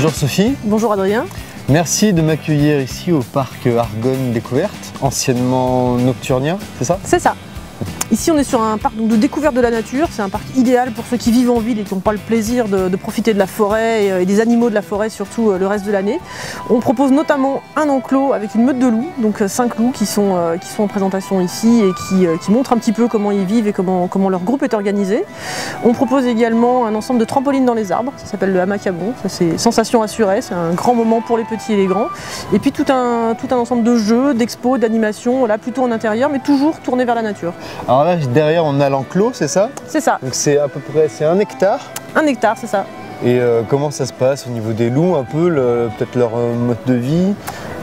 Bonjour Sophie. Bonjour Adrien. Merci de m'accueillir ici au parc Argonne Découverte, anciennement Nocturnia, c'est ça? C'est ça. Ici on est sur un parc de découverte de la nature, c'est un parc idéal pour ceux qui vivent en ville et qui n'ont pas le plaisir de profiter de la forêt et des animaux de la forêt, surtout le reste de l'année. On propose notamment un enclos avec une meute de loups, donc 5 loups qui sont en présentation ici et qui montrent un petit peu comment ils vivent et comment leur groupe est organisé. On propose également un ensemble de trampolines dans les arbres, ça s'appelle le hamac à bon, ça c'est sensation assurée, c'est un grand moment pour les petits et les grands. Et puis tout un ensemble de jeux, d'expos, d'animations, là plutôt en intérieur mais toujours tourné vers la nature. Alors là, derrière, on a l'enclos, c'est ça? C'est ça. Donc c'est à peu près, c'est 1 hectare. 1 hectare, c'est ça. Et comment ça se passe au niveau des loups, un peu, peut-être leur mode de vie?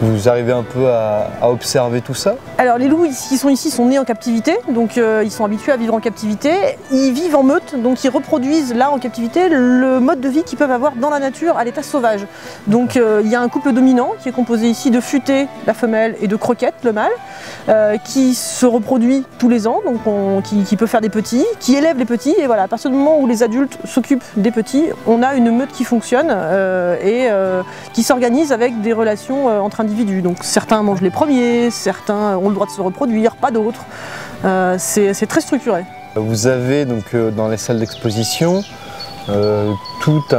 Vous arrivez un peu à observer tout ça? Alors les loups qui sont ici sont nés en captivité, donc ils sont habitués à vivre en captivité. Ils vivent en meute, donc ils reproduisent là en captivité le mode de vie qu'ils peuvent avoir dans la nature à l'état sauvage. Donc il y a un couple dominant qui est composé ici de futé, la femelle, et de croquette, le mâle, qui se reproduit tous les ans, donc qui peut faire des petits, qui élève les petits, et voilà, à partir du moment où les adultes s'occupent des petits, on a une meute qui fonctionne et qui s'organise avec des relations entre individus. Donc certains mangent les premiers, certains ont le droit de se reproduire, pas d'autres. C'est très structuré. Vous avez donc dans les salles d'exposition toute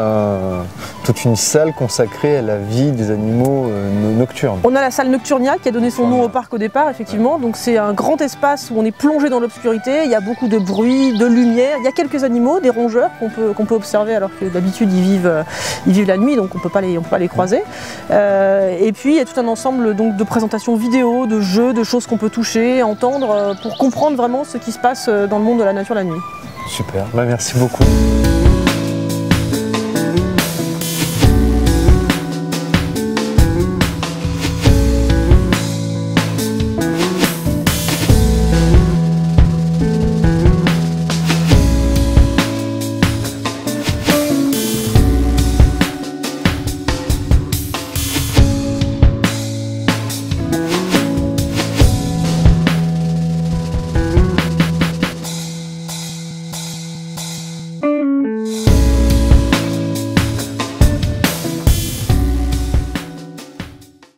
une salle consacrée à la vie des animaux nocturnes. On a la salle Nocturnia qui a donné son nom au parc au départ, effectivement. Donc c'est un grand espace où on est plongé dans l'obscurité, il y a beaucoup de bruit, de lumière, il y a quelques animaux, des rongeurs qu'on peut observer alors que d'habitude ils vivent la nuit, donc on ne peut pas les croiser. Et puis il y a tout un ensemble donc, de présentations vidéo, de jeux, de choses qu'on peut toucher, entendre, pour comprendre vraiment ce qui se passe dans le monde de la nature la nuit. Super, merci beaucoup.